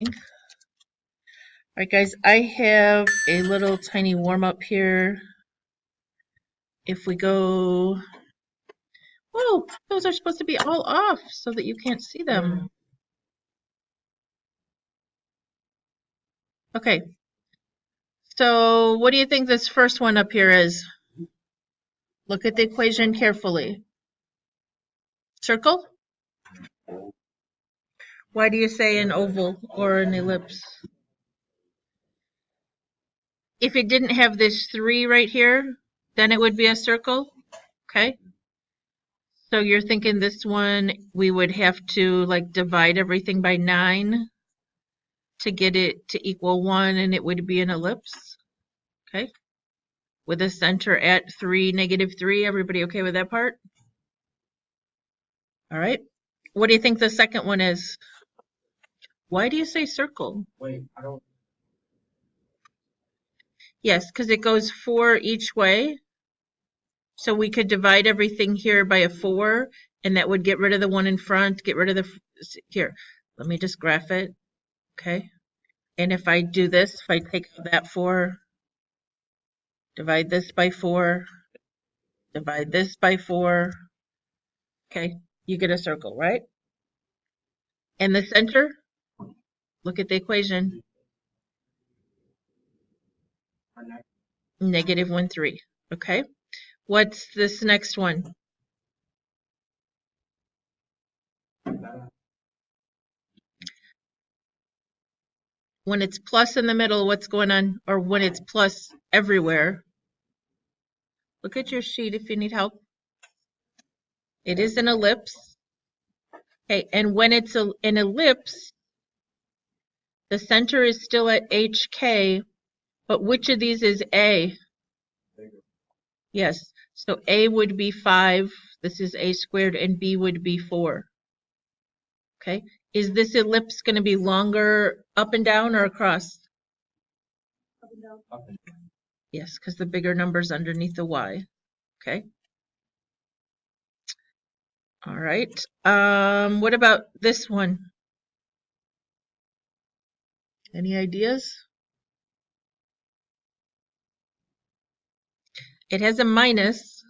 All right, guys, I have a little tiny warm-up here. If we go, whoa, those are supposed to be all off so that you can't see them. Okay, so what do you think this first one up here is? Look at the equation carefully. Circle? Why do you say an oval or an ellipse? If it didn't have this 3 right here, then it would be a circle, okay? So you're thinking this one, we would have to like divide everything by 9 to get it to equal 1, and it would be an ellipse, okay? With a center at 3, -3. Everybody okay with that part? All right. What do you think the second one is? Why do you say circle? Wait, I don't. Yes, because it goes 4 each way. So we could divide everything here by a 4, and that would get rid of the one in front, get rid of the, here, let me just graph it, okay? And if I do this, if I take that 4, divide this by 4, divide this by 4, okay, you get a circle, right? And the center, look at the equation, -1, 3, okay? What's this next one? When it's plus in the middle, what's going on? Or when it's plus everywhere? Look at your sheet if you need help. It is an ellipse. Okay, and when it's an ellipse, the center is still at HK, but which of these is A? Yes, so A would be 5, this is A squared, and B would be 4. Okay, is this ellipse going to be longer up and down or across? Up and down. Up and down. Yes, because the bigger number's underneath the Y. Okay. All right. What about this one? Any ideas? It has a minus.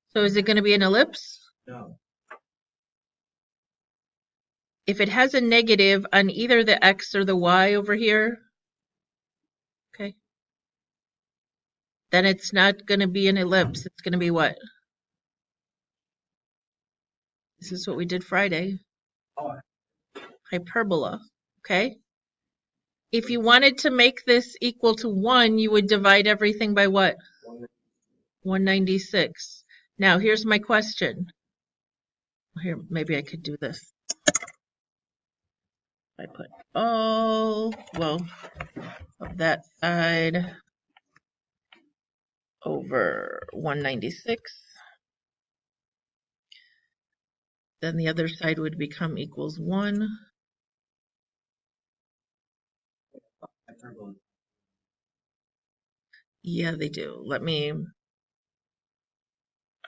So is it going to be an ellipse? No. If it has a negative on either the X or the Y over here, okay, then it's not going to be an ellipse. It's going to be what? This is what we did Friday. Oh. Hyperbola, okay? If you wanted to make this equal to 1, you would divide everything by what? 196. Now, here's my question. Here, maybe I could do this. I put all, well, of that side over 196. Then the other side would become equals 1. Yeah, they do. Let me, all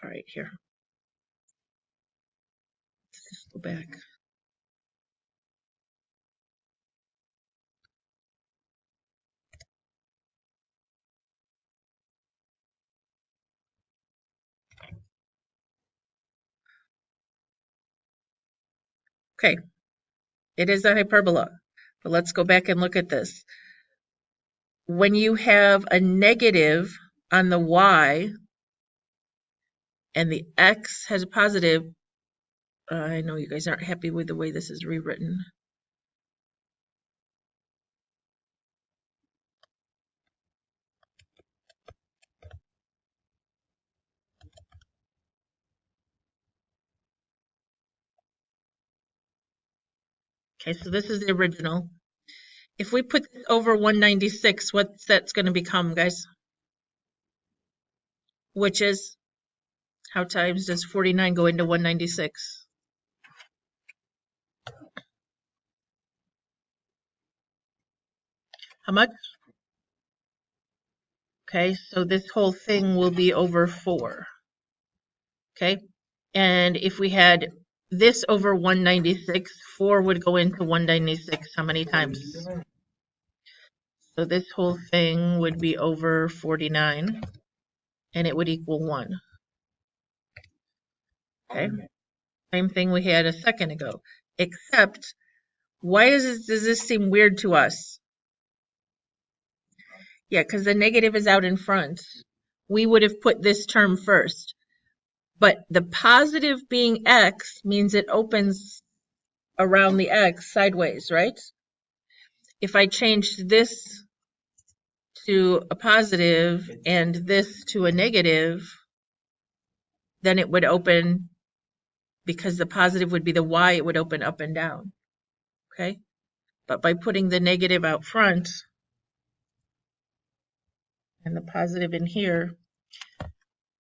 right, here. Let's just go back. Okay, it is a hyperbola, but let's go back and look at this. When you have a negative on the Y and the X has a positive, I know you guys aren't happy with the way this is rewritten. Okay, so this is the original. If we put this over 196, what's that's going to become, guys? Which is, how times does 49 go into 196? How much? Okay, so this whole thing will be over 4. Okay, and if we had this over 196, 4 would go into 196 how many times? So this whole thing would be over 49, and it would equal 1. Okay, same thing we had a second ago, except why does this seem weird to us? Yeah, because the negative is out in front. We would have put this term first. But the positive being x means it opens around the x sideways, right? If I changed this to a positive and this to a negative, then it would open, because the positive would be the y, it would open up and down. Okay? But by putting the negative out front and the positive in here,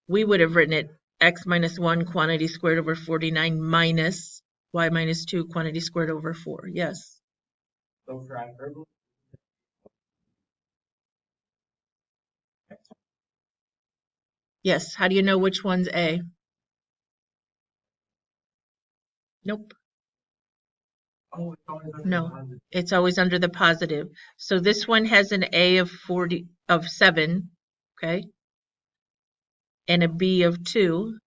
we would have written it x minus 1 quantity squared over 49 minus y minus 2 quantity squared over 4. Yes. So for hyperbola, Yes. How do you know which one's A? Nope. oh, it's always under No. the positive. It's always under the positive. So this one has an A of 7, okay? And a B of 2.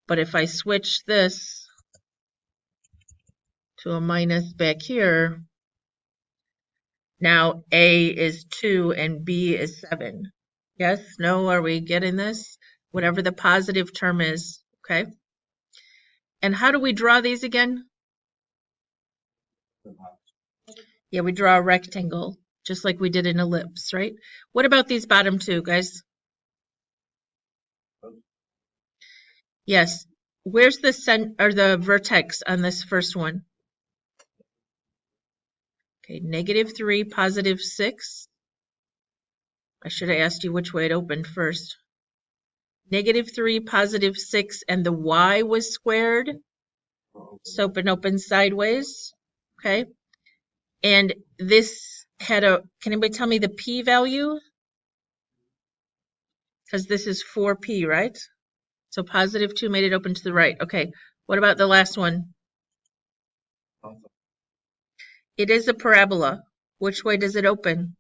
But if I switch this to a minus back here, now A is 2 and B is 7. Yes? No? Are we getting this? Whatever the positive term is, okay? And how do we draw these again? Yeah, we draw a rectangle, just like we did an ellipse, right? What about these bottom two, guys? Yes. Where's the vertex on this first one? Okay, -3, +6. I should have asked you which way it opened first. -3, +6, and the y was squared. So it opens sideways, okay? And this had can anybody tell me the p value? Because this is 4p, right? So +2 made it open to the right. Okay, what about the last one? It is a parabola. Which way does it open?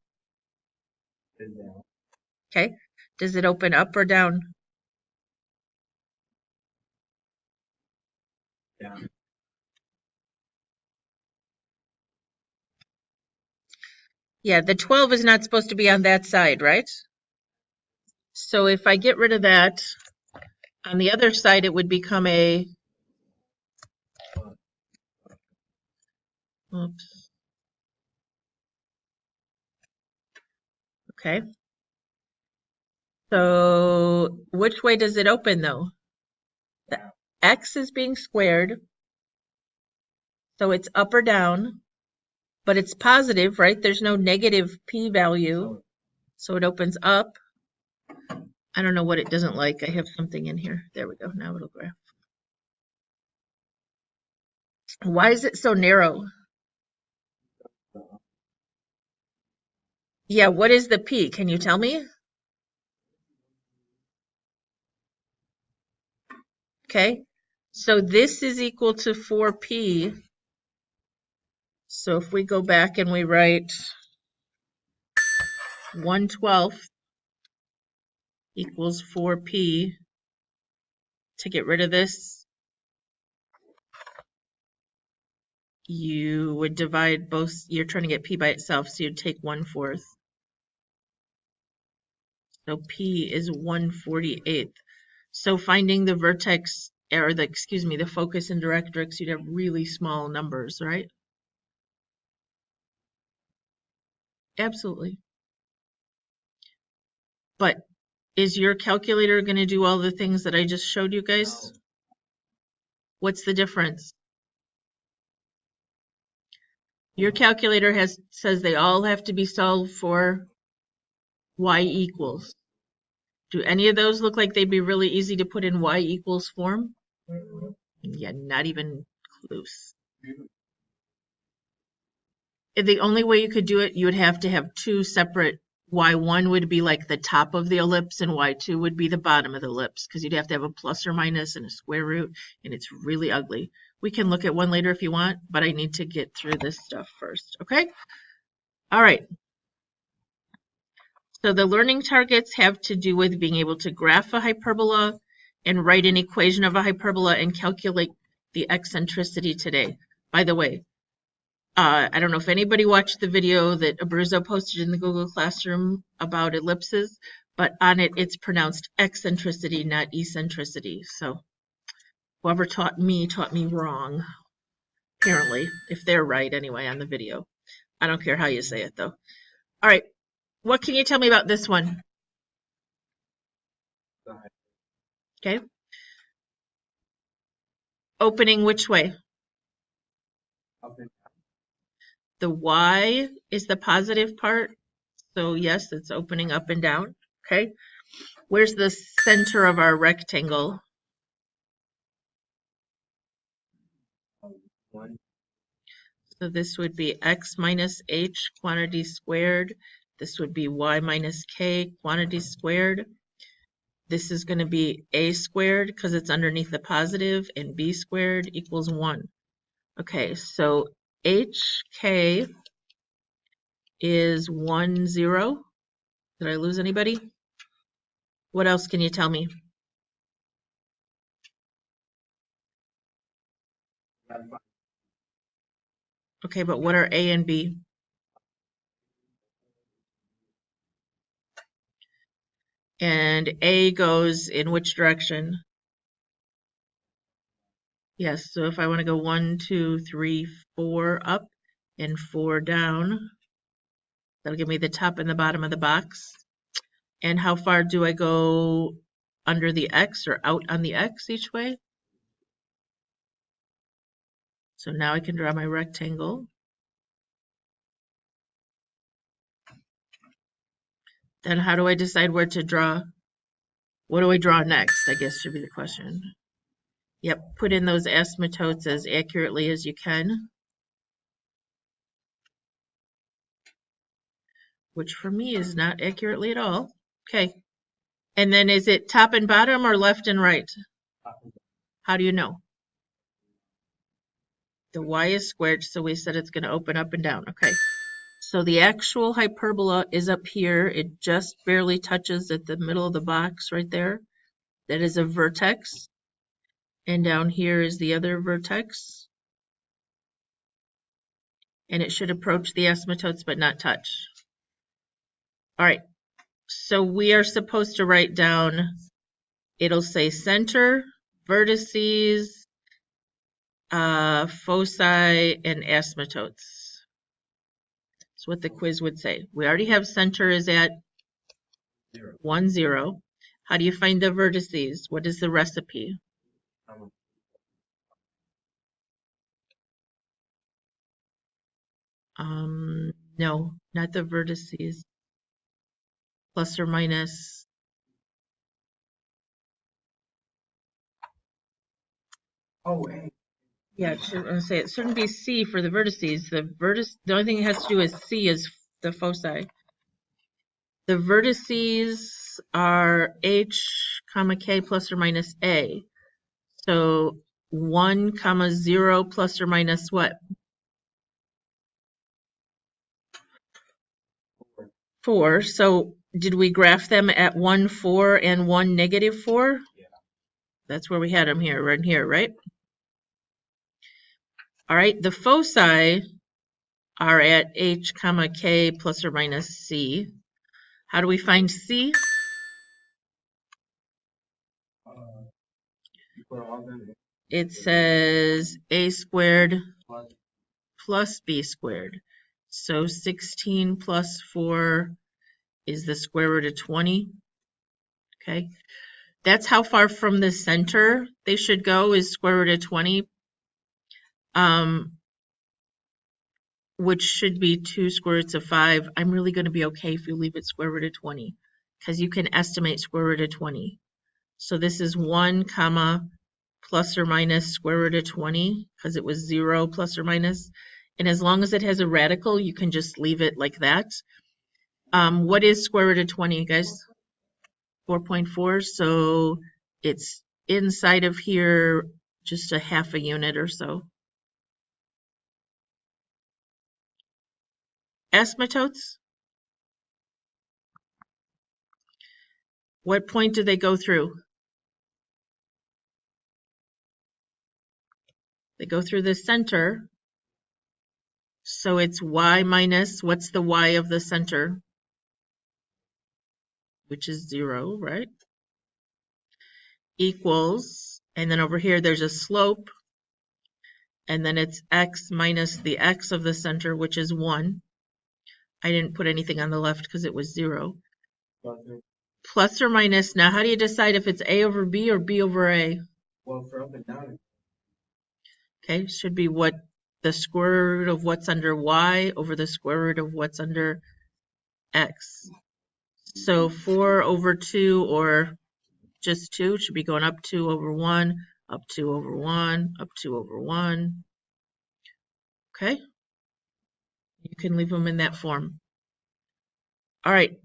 Okay, does it open up or down? Down. Yeah, the 12 is not supposed to be on that side, right? So if I get rid of that, on the other side it would become a, oops. Okay. So which way does it open though? The x is being squared, so it's up or down, but it's positive, right? There's no negative p value, so it opens up. I don't know what it doesn't like. I have something in here. There we go. Now it'll graph. Why is it so narrow? Yeah, what is the p? Can you tell me? Okay, so this is equal to 4p. So if we go back and we write 1/12 equals 4p, to get rid of this, you would divide both. You're trying to get p by itself, so you'd take 1/4. So p is 1/48. So finding the vertex, or the focus and directrix, you'd have really small numbers, right? Absolutely. But is your calculator going to do all the things that I just showed you guys? What's the difference? Your calculator says they all have to be solved for y equals. Do any of those look like they'd be really easy to put in y equals form? Yeah, not even close. The only way you could do it, you would have to have two separate y1 would be like the top of the ellipse and y2 would be the bottom of the ellipse, because you'd have to have a plus or minus and a square root, and it's really ugly. We can look at one later if you want, but I need to get through this stuff first, okay? All right. So the learning targets have to do with being able to graph a hyperbola and write an equation of a hyperbola and calculate the eccentricity today. By the way, I don't know if anybody watched the video that Abruzzo posted in the Google Classroom about ellipses, but on it, it's pronounced eccentricity, not eccentricity. So whoever taught me wrong, apparently, if they're right anyway on the video. I don't care how you say it, though. All right. What can you tell me about this one? Okay. Opening which way? Up and The Y is the positive part. So yes, it's opening up and down. Okay. Where's the center of our rectangle? down. One. So this would be x minus h quantity squared. This would be y minus k quantity squared. This is going to be a squared because it's underneath the positive, and b squared equals 1. Okay, so hk is 1, 0. Did I lose anybody? What else can you tell me? Okay, but what are a and b? And a goes in which direction? Yes, so if I want to go 1, 2, 3, 4 up and 4 down, that'll give me the top and the bottom of the box. And how far do I go under the x or out on the x each way? So now I can draw my rectangle. Then how do I decide where to draw? What do I draw next, I guess should be the question. Yep, put in those asymptotes as accurately as you can. Which for me is not accurately at all. Okay. And then is it top and bottom or left and right? How do you know? The y is squared, so we said it's going to open up and down. Okay. So the actual hyperbola is up here. It just barely touches at the middle of the box right there. That is a vertex. And down here is the other vertex. And it should approach the asymptotes but not touch. All right. So we are supposed to write down, it'll say center, vertices, foci, and asymptotes. That's what the quiz would say. We already have center is at 1, 0. How do you find the vertices? What is the recipe? No, not the vertices. Plus or minus. Oh, A. Yeah, I should say it shouldn't be C for the vertices. The only thing it has to do with C is the foci. The vertices are H, comma K plus or minus A. So 1, 0 plus or minus what? 4. So did we graph them at 1, 4 and 1, -4? Yeah. That's where we had them here, right here, right? All right, the foci are at H, comma K plus or minus C. How do we find C? It says A squared plus B squared. So 16 plus 4 is the square root of 20. Okay. That's how far from the center they should go, is square root of 20. Which should be 2 square roots of 5. I'm really going to be okay if you leave it square root of 20, because you can estimate square root of 20. So this is 1, comma, plus or minus square root of 20, because it was 0 plus or minus. And as long as it has a radical, you can just leave it like that. What is square root of 20, guys? 4.4, so it's inside of here just a half a unit or so. Asymptotes? What point do they go through? They go through the center. So it's y minus, what's the y of the center? Which is 0, right? Equals, and then over here there's a slope, and then it's x minus the x of the center, which is 1. I didn't put anything on the left because it was 0. Plus or minus, now how do you decide if it's a over b or b over a? Well, for up and down. Okay, should be what the square root of what's under y over the square root of what's under x. So 4 over 2 or just 2 should be going up 2 over 1, up 2 over 1, up 2 over 1. Okay? You can leave them in that form. All right.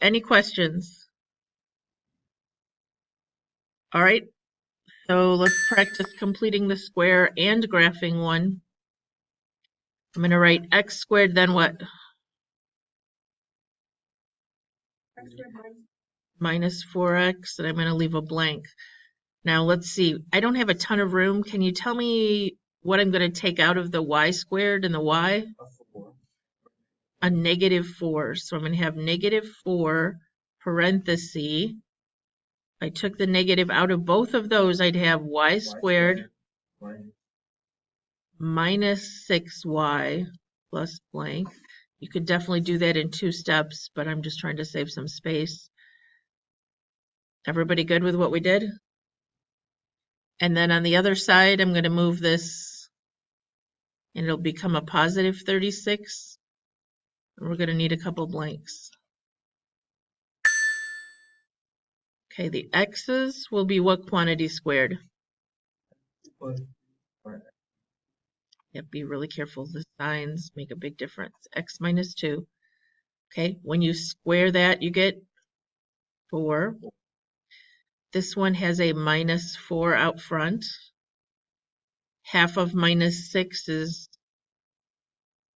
Any questions? All right. So let's practice completing the square and graphing one. I'm going to write x squared, then what? Minus 4x, and I'm going to leave a blank. Now let's see. I don't have a ton of room. Can you tell me what I'm going to take out of the y squared and the y? A negative 4. So I'm going to have negative 4 parenthesis. I took the negative out of both of those, I'd have y squared minus 6y plus blank. You could definitely do that in 2 steps, but I'm just trying to save some space. Everybody good with what we did? And then on the other side, I'm going to move this, and it'll become a positive 36. And we're going to need a couple blanks. Okay, the x's will be what quantity squared? Yeah, be really careful. The signs make a big difference. X minus 2. Okay, when you square that, you get 4. This one has a minus 4 out front. Half of minus 6 is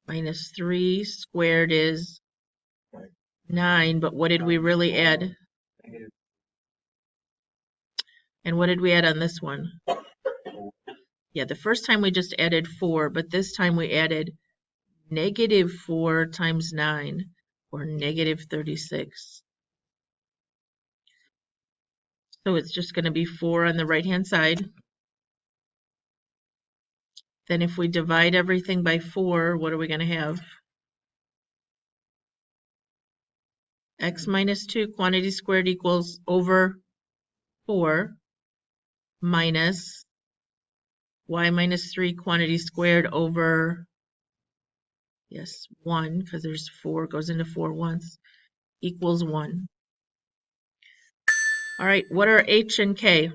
minus 3. Squared is 9, but what did we really add? And what did we add on this one? Yeah, the first time we just added 4, but this time we added negative 4 times 9, or negative 36. So it's just going to be 4 on the right-hand side. Then if we divide everything by 4, what are we going to have? X minus 2 quantity squared equals over 4 minus y minus 3 quantity squared over, yes, 1, because there's 4, goes into 4 once, equals 1. All right, what are h and k?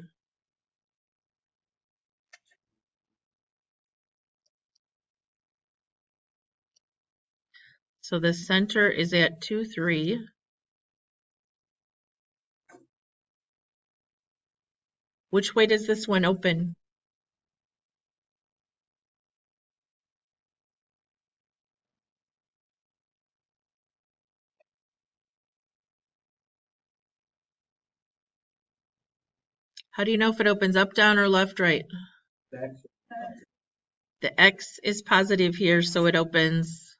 So the center is at 2, 3. Which way does this one open? How do you know if it opens up, down, or left, right? The x is positive here, so it opens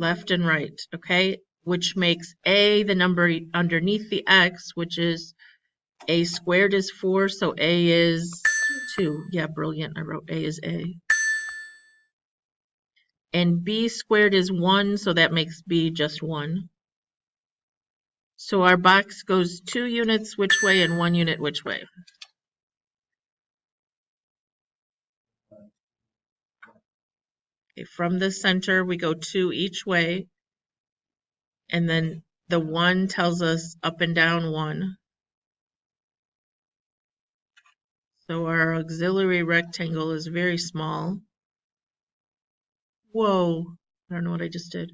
left and right, okay? Which makes a the number underneath the x, which is a squared is 4, so a is 2. Yeah, brilliant. I wrote a is a. And b squared is 1, so that makes b just 1. So our box goes 2 units which way and 1 unit which way. Okay, from the center, we go 2 each way. And then the 1 tells us up and down 1. So our auxiliary rectangle is very small. Whoa, I don't know what I just did.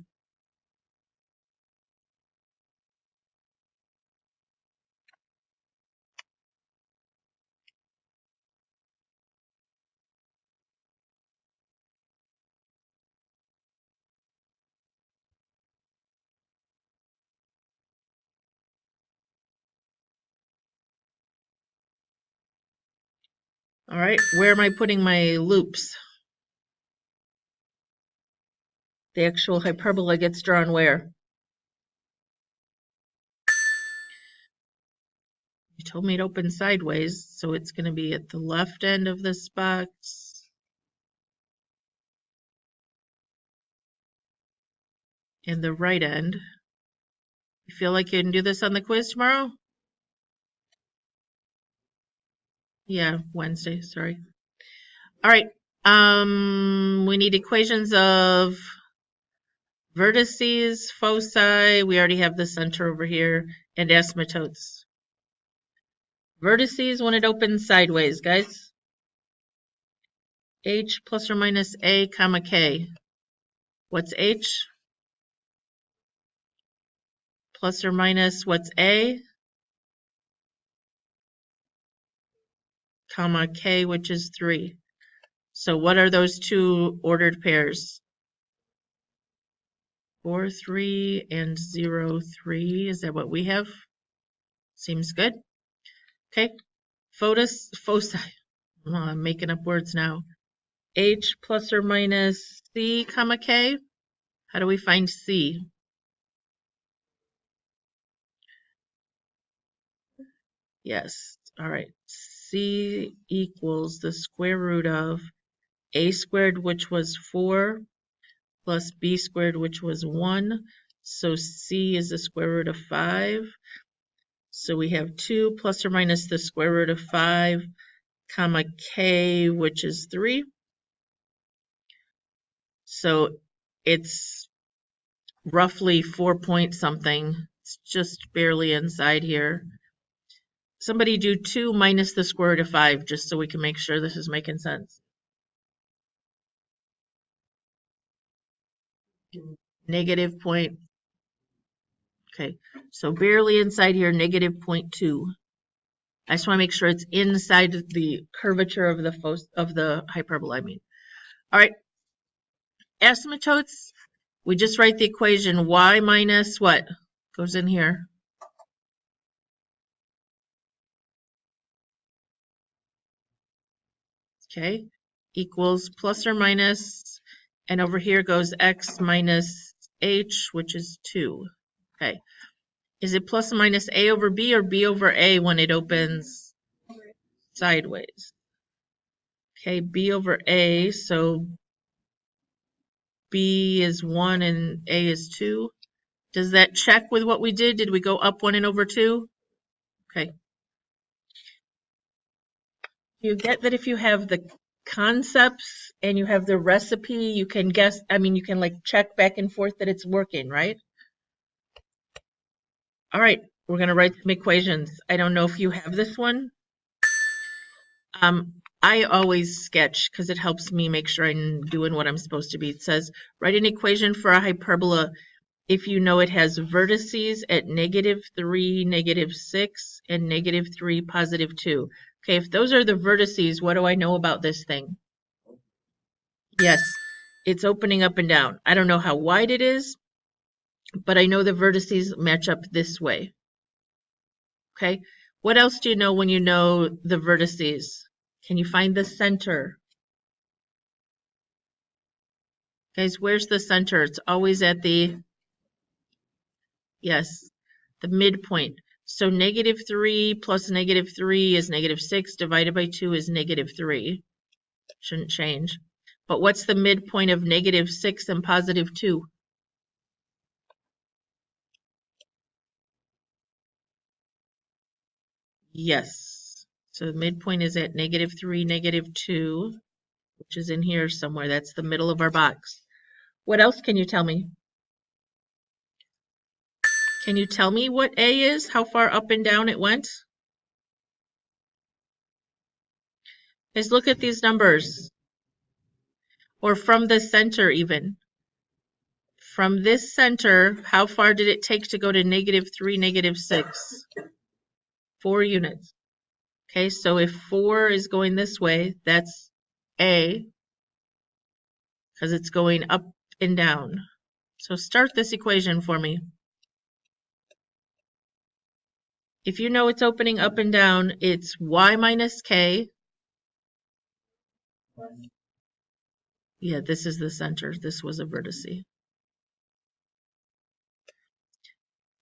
All right, where am I putting my loops? The actual hyperbola gets drawn where? You told me it opens sideways, so it's going to be at the left end of this box. And the right end. You feel like you can do this on the quiz tomorrow? Yeah, Wednesday, sorry. All right, we need equations of vertices, foci, we already have the center over here, and asymptotes. Vertices when it opens sideways, guys. H plus or minus A comma K. What's H? Plus or minus what's A? Comma K, which is 3. So what are those two ordered pairs? 4, 3, and 0, 3. Is that what we have? Seems good. Okay. Foci. Oh, I'm making up words now. H plus or minus C comma K. How do we find C? Yes. All right. C equals the square root of A squared, which was 4, plus B squared, which was 1. So C is the square root of 5. So we have 2 plus or minus the square root of 5, comma K, which is 3. So it's roughly 4 point something. It's just barely inside here. Somebody do 2 minus the square root of 5, just so we can make sure this is making sense. Negative point. Okay, so barely inside here, negative 0.2. I just want to make sure it's inside the curvature of the hyperbola, I mean. All right, asymptotes, we just write the equation y minus what? Goes in here. Okay, equals plus or minus, and over here goes x minus h, which is 2. Okay, is it plus or minus a over b or b over a when it opens sideways? Okay, b over a, so b is 1 and a is 2. Does that check with what we did? Did we go up 1 and over 2? Okay. You get that if you have the concepts and you have the recipe, you can guess, I mean, you can like check back and forth that it's working, right? All right, we're going to write some equations. I don't know if you have this one. I always sketch because it helps me make sure I'm doing what I'm supposed to be. It says, write an equation for a hyperbola if you know it has vertices at -3, -6, and -3, +2. Okay, if those are the vertices, what do I know about this thing? Yes, it's opening up and down. I don't know how wide it is, but I know the vertices match up this way. Okay, what else do you know when you know the vertices? Can you find the center? Guys, where's the center? It's always at the, yes, the midpoint. So -3 plus -3 is -6, divided by 2 is -3. Shouldn't change. But what's the midpoint of -6 and +2? Yes. So the midpoint is at -3, -2, which is in here somewhere. That's the middle of our box. What else can you tell me? Can you tell me what A is? How far up and down it went? Guys, look at these numbers. Or from the center even. From this center, how far did it take to go to -3, -6? 4 units. Okay, so if 4 is going this way, that's A, because it's going up and down. So start this equation for me. If you know it's opening up and down, it's y minus k Yeah, this is the center. This was a vertex.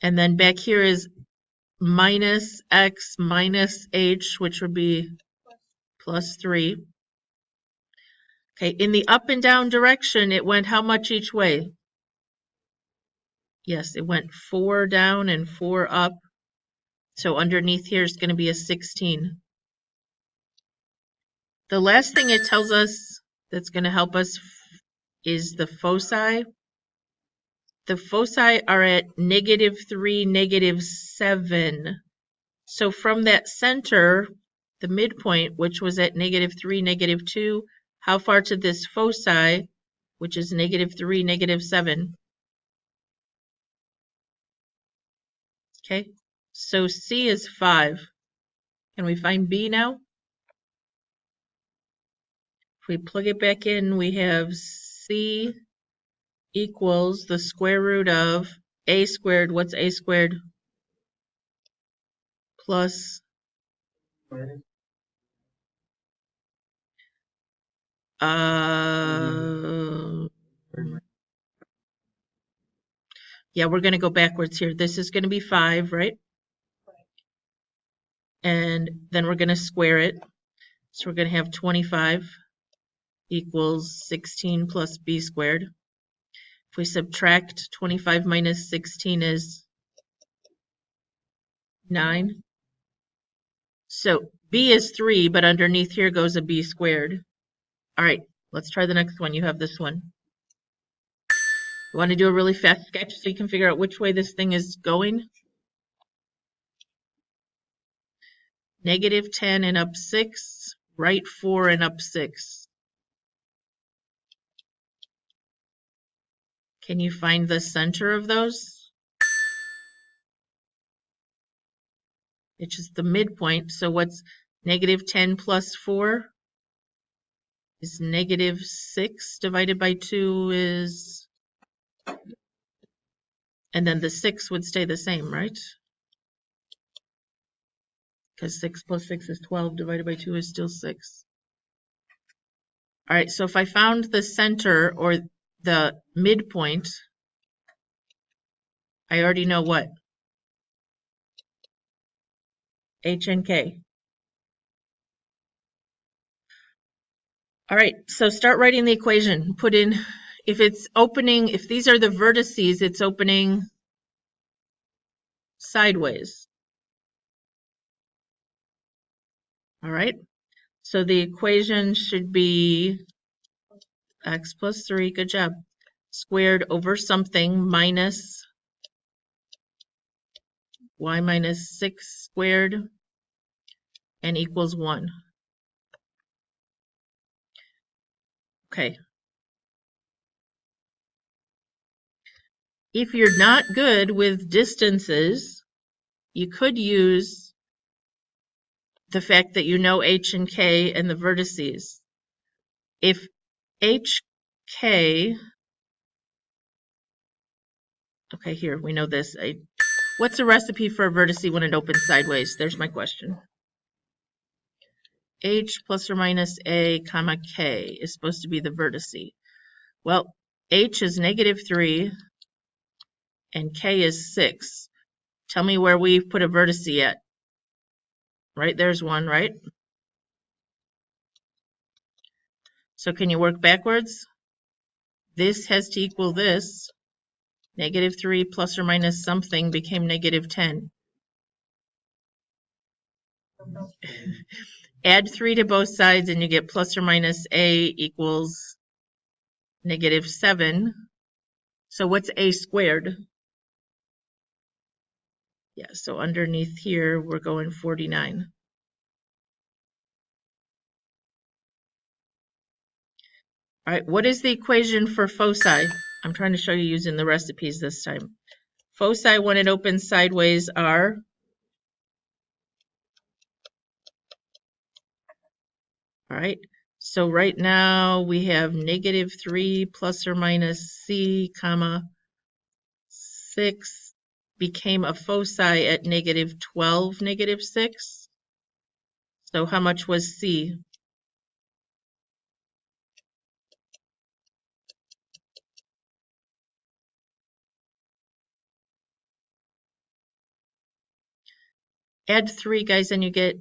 And then back here is minus x minus h, which would be plus 3. Okay, in the up and down direction, it went how much each way? Yes, it went 4 down and 4 up. So underneath here is going to be a 16. The last thing it tells us that's going to help us is the foci. The foci are at -3, -7. So from that center, the midpoint, which was at -3, -2, how far to this foci, which is -3, -7? Okay, so C is 5. Can we find B now? If we plug it back in, we have C equals the square root of A squared. What's A squared? Plus yeah, we're going to go backwards here. This is going to be 5, right? And then we're going to square it. So we're going to have 25 equals 16 plus b squared. If we subtract 25 minus 16 is 9. So b is 3, but underneath here goes a b squared. All right, let's try the next one. You have this one. You want to do a really fast sketch so you can figure out which way this thing is going? -10 and up 6, right 4 and up 6. Can you find the center of those? It's just the midpoint. So what's -10 plus 4 is -6 divided by 2 is, and then the 6 would stay the same, right? Because 6 plus 6 is 12 divided by 2 is still 6. All right, so if I found the center or the midpoint, I already know what? H and K. All right, so start writing the equation. Put in, if it's opening, if these are the vertices, it's opening sideways. All right, so the equation should be x plus 3, good job, squared over something minus y minus 6 squared and equals 1. Okay. If you're not good with distances, you could use the fact that you know h and k and the vertices. If hk, okay, here, we know this. What's the recipe for a vertice when it opens sideways? There's my question. H plus or minus a comma k is supposed to be the vertice. Well, h is -3 and k is 6. Tell me where we've put a vertice at. Right, there's one, right? So can you work backwards? This has to equal this. -3 plus or minus something became -10. Add 3 to both sides and you get plus or minus a equals -7. So what's a squared? Yeah, so underneath here we're going 49. All right, what is the equation for foci? I'm trying to show you using the recipes this time. Foci when it opens sideways are all right. So right now we have -3 plus or minus c comma 6 became a foci at -12, -6. So how much was c? Add 3, guys, and you get,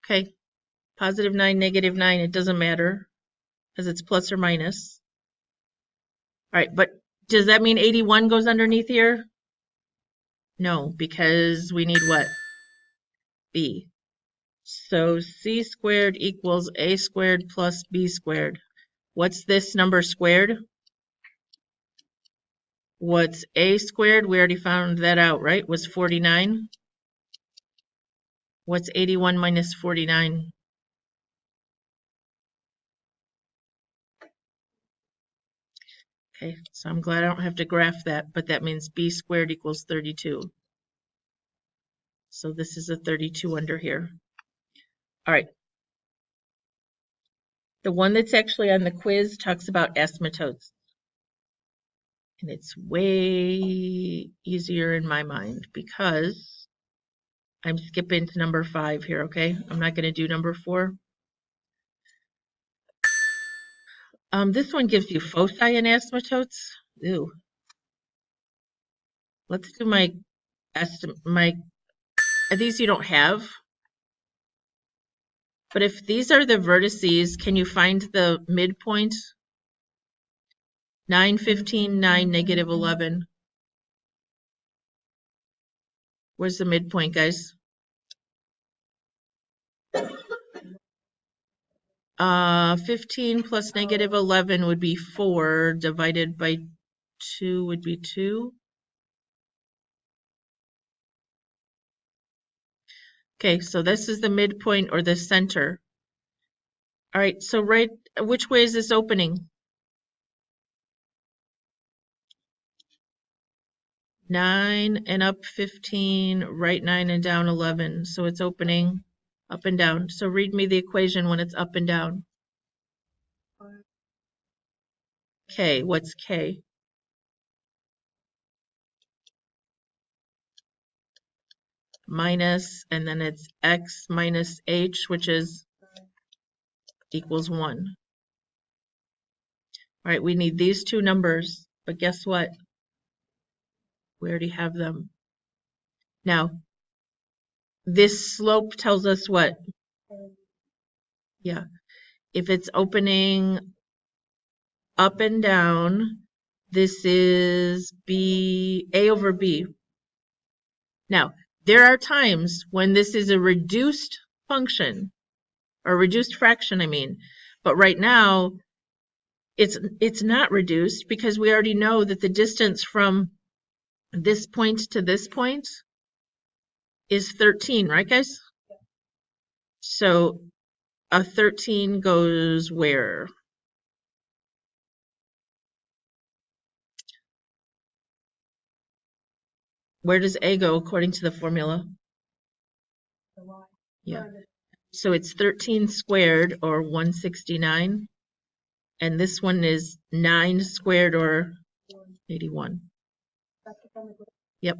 okay, positive 9, negative 9. It doesn't matter because it's plus or minus. All right, but does that mean 81 goes underneath here? No, because we need what? B. So c squared equals a squared plus b squared. What's this number squared? What's a squared? We already found that out, right? Was 49. What's 81 minus 49? Okay, so I'm glad I don't have to graph that, but that means b squared equals 32. So this is a 32 under here. All right. The one that's actually on the quiz talks about asymptotes. And it's way easier in my mind because I'm skipping to number 5 here, okay? I'm not going to do number 4. This one gives you foci and asymptotes. Ew. Let's do my these you don't have. But if these are the vertices, can you find the midpoint? 9, 15, 9, negative 11. Where's the midpoint, guys? 15 plus negative 11 would be 4, divided by 2 would be 2. Okay, so this is the midpoint or the center. All right, so which way is this opening? 9 and up 15, right 9 and down 11. So it's opening up and down. So read me the equation when it's up and down. K, what's K? Minus, and then it's X minus H, which is equals 1. All right, we need these two numbers, but guess what? We already have them. Now, this slope tells us what? Yeah. If it's opening up and down, this is A over B. Now, there are times when this is a reduced function, or reduced fraction, I mean. But right now, it's not reduced because we already know that the distance from this point to this point is 13, right, guys? So a 13 goes where? Where does A go according to the formula? Yeah. So it's 13 squared, or 169. And this one is 9 squared, or 81. Yep.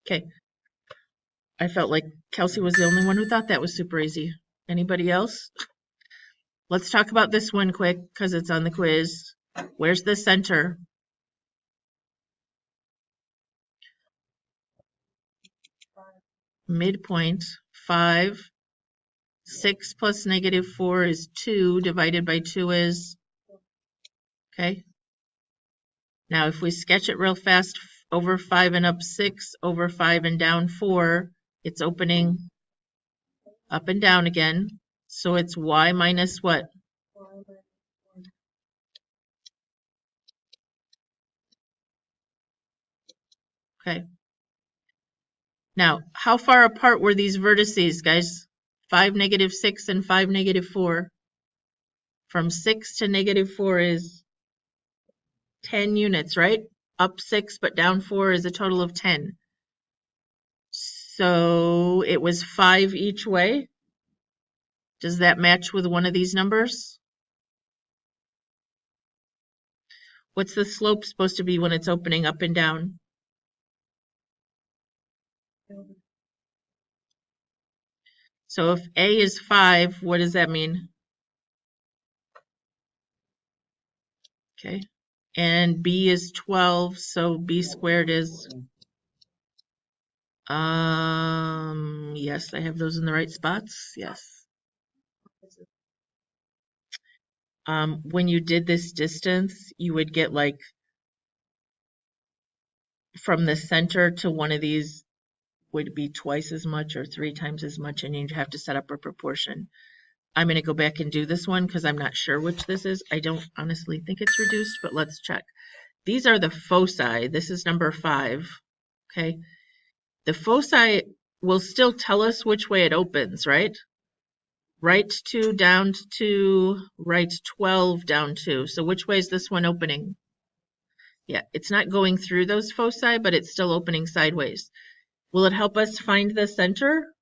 Okay. I felt like Kelsey was the only one who thought that was super easy. Anybody else? Let's talk about this one quick because it's on the quiz. Where's the center? Midpoint, 5. 6 plus negative 4 is 2, divided by 2 is, okay. Now if we sketch it real fast, over 5 and up 6, over 5 and down 4, it's opening up and down again. So it's y minus what? Okay. Now, how far apart were these vertices, guys? 5, negative 6, and 5, negative 4. From 6 to negative 4 is 10 units, right? Up 6, but down 4 is a total of 10. So it was 5 each way. Does that match with one of these numbers? What's the slope supposed to be when it's opening up and down? So if A is 5, what does that mean? Okay. And B is 12, so B squared is Yes, I have those in the right spots. Yes. When you did this distance, you would get like from the center to one of these would be twice as much or 3 times as much, and you'd have to set up a proportion. I'm going to go back and do this one because I'm not sure which this is. I don't honestly think it's reduced, but let's check. These are the foci. This is number 5. Okay. The foci will still tell us which way it opens, right? Right 2, down 2, right 12, down 2. So which way is this one opening? Yeah, it's not going through those foci, but it's still opening sideways. Will it help us find the center?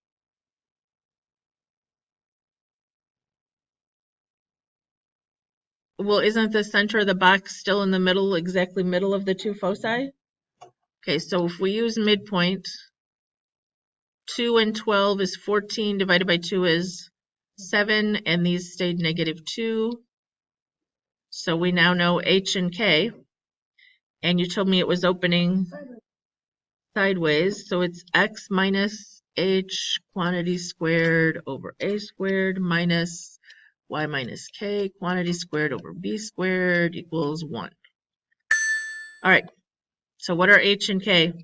Well, isn't the center of the box still in the middle, exactly middle of the 2 foci? Okay, so if we use midpoint, 2 and 12 is 14 divided by 2 is 7, and these stayed -2. So we now know H and K. And you told me it was opening sideways, so it's X minus H quantity squared over A squared minus Y minus K quantity squared over B squared equals 1. All right, so what are H and K?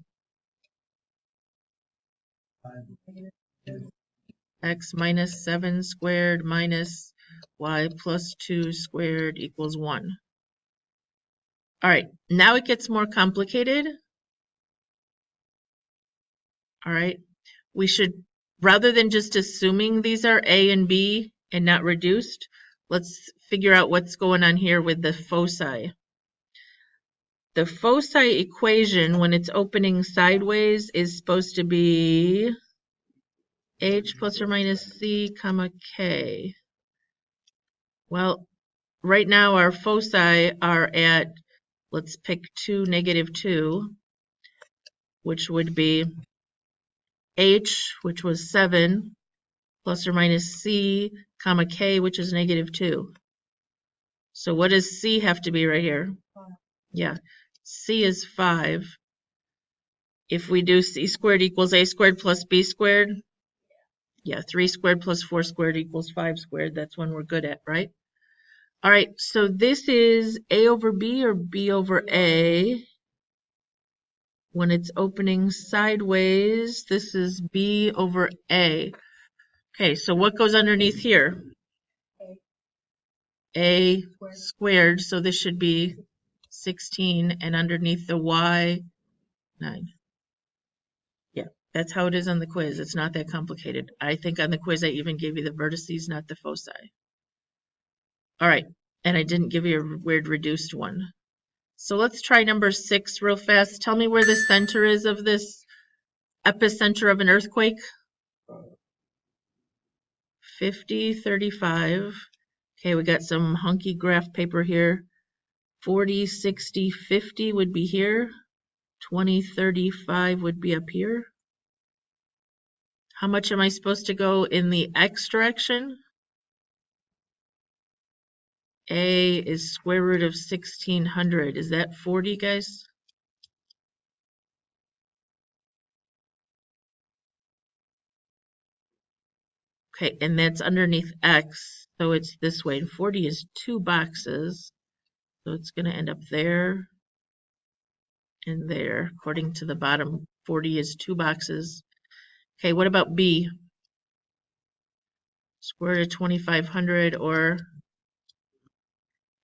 X minus 7 squared minus Y plus 2 squared equals 1. All right, now it gets more complicated. All right, we should, rather than just assuming these are A and B and not reduced, let's figure out what's going on here with the foci. The foci equation, when it's opening sideways, is supposed to be H plus or minus C comma K. Well, right now our foci are at, let's pick 2, -2, which would be H, which was 7, plus or minus C, comma K, which is -2. So what does C have to be right here? Yeah, C is 5. If we do C squared equals A squared plus B squared, yeah, 3 squared plus 4 squared equals 5 squared. That's one we're good at, right? All right, so this is A over B or B over A. When it's opening sideways, this is B over A. Okay, so what goes underneath here? A squared, so this should be 16, and underneath the Y, 9. Yeah, that's how it is on the quiz. It's not that complicated. I think on the quiz I even gave you the vertices, not the foci. All right, and I didn't give you a weird reduced one. So let's try number 6 real fast. Tell me where the center is of this epicenter of an earthquake. 50, 35. Okay, we got some hunky graph paper here. 40, 60, 50 would be here. 20, 35 would be up here. How much am I supposed to go in the X direction? A is square root of 1600. Is that 40, guys? Okay, and that's underneath X, so it's this way. And 40 is 2 boxes, so it's going to end up there and there. According to the bottom, 40 is 2 boxes. Okay, what about B? Square root of 2500, or,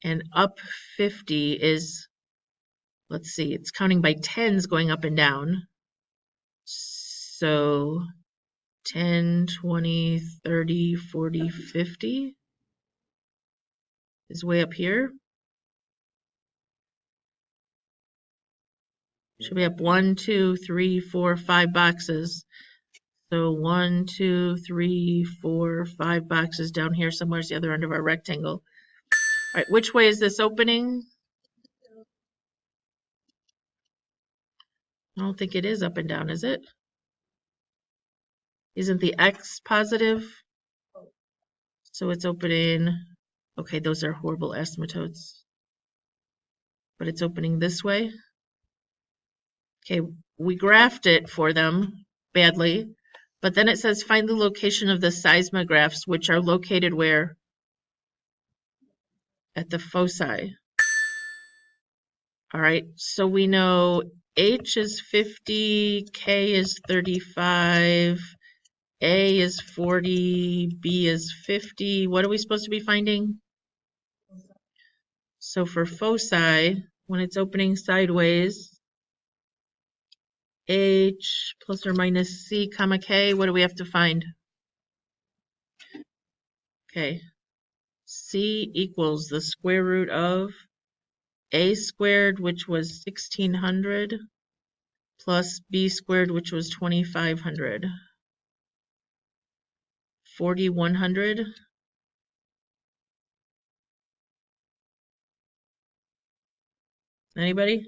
and up 50 is, let's see, it's counting by tens going up and down. So 10, 20, 30, 40, 50 is way up here. Should be up 1, 2, 3, 4, 5 boxes. So 1, 2, 3, 4, 5 boxes down here somewhere is the other end of our rectangle. All right, which way is this opening? I don't think it is up and down, is it? Isn't the X positive? So it's opening, okay, those are horrible asymptotes. But it's opening this way. Okay, we graphed it for them. badly. But then it says find the location of the seismographs, which are located where? At the foci. All right, so we know H is 50, K is 35, A is 40, B is 50. What are we supposed to be finding? So for foci, when it's opening sideways, H plus or minus C comma K, what do we have to find? Okay, C equals the square root of A squared, which was 1600, plus B squared, which was 2500. 4100. Anybody? Is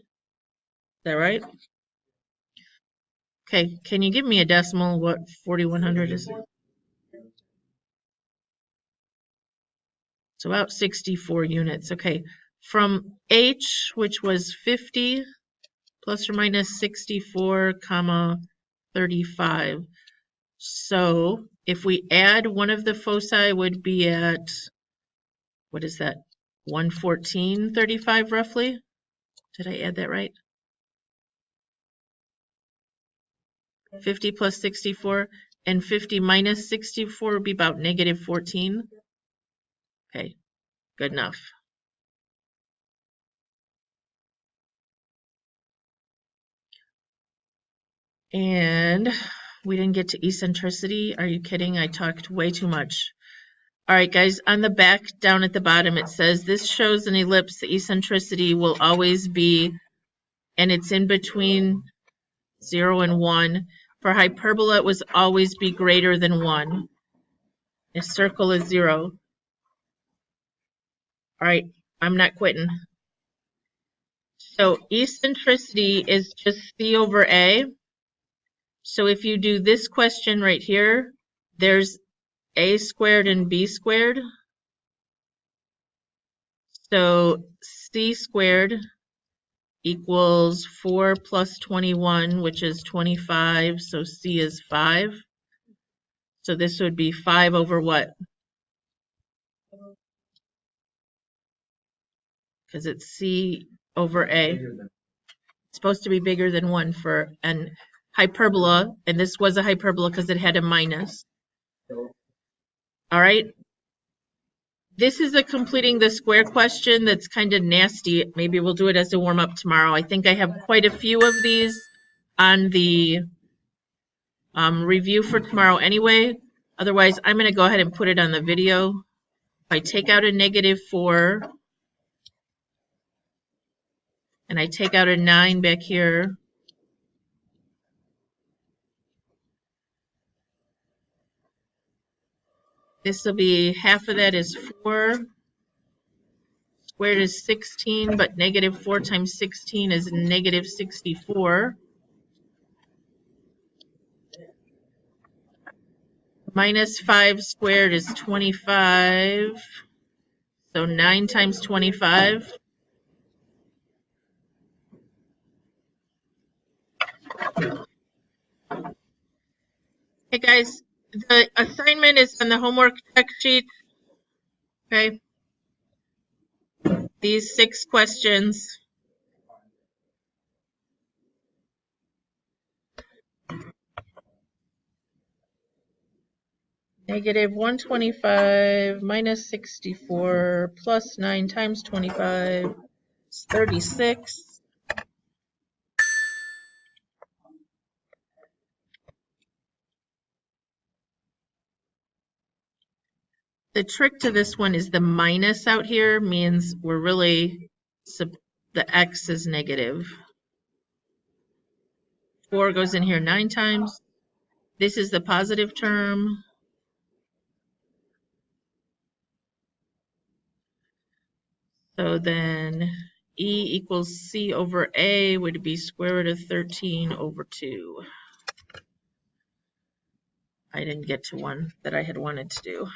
that right? Okay, can you give me a decimal what 4100 is? It's about 64 units. Okay, from H, which was 50 plus or minus 64 comma 35. So if we add one of the foci would be at, what is that, 114.35 roughly? Did I add that right? 50 plus 64, and 50 minus 64 would be about negative 14. Okay, good enough. And we didn't get to eccentricity. Are you kidding? I talked way too much. All right, guys, on the back down at the bottom, it says this shows an ellipse. The eccentricity will always be, and it's in between 0 and 1. For hyperbola, it was always be greater than 1. A circle is 0. All right, I'm not quitting. So eccentricity is just C over A. So if you do this question right here, there's A squared and B squared. So C squared equals 4 plus 21, which is 25. So C is 5. So this would be 5 over what? Because it's C over A. It's supposed to be bigger than 1 for an hyperbola, and this was a hyperbola because it had a minus. All right. This is a completing the square question that's kind of nasty. Maybe we'll do it as a warm-up tomorrow. I think I have quite a few of these on the review for tomorrow anyway. Otherwise, I'm going to go ahead and put it on the video. If I take out a -4, and I take out a 9 back here, this will be half of that is 4. Squared is 16, but -4 times 16 is -64. -5 squared is 25. So 9 times 25. Hey guys, the assignment is on the homework check sheet. Okay. These 6 questions. -125 minus 64 plus 9 times 25 is 36. The trick to this one is the minus out here means we're really, the x is negative. 4 goes in here 9 times. This is the positive term. So then E equals C over A would be square root of 13 over 2. I didn't get to one that I had wanted to do.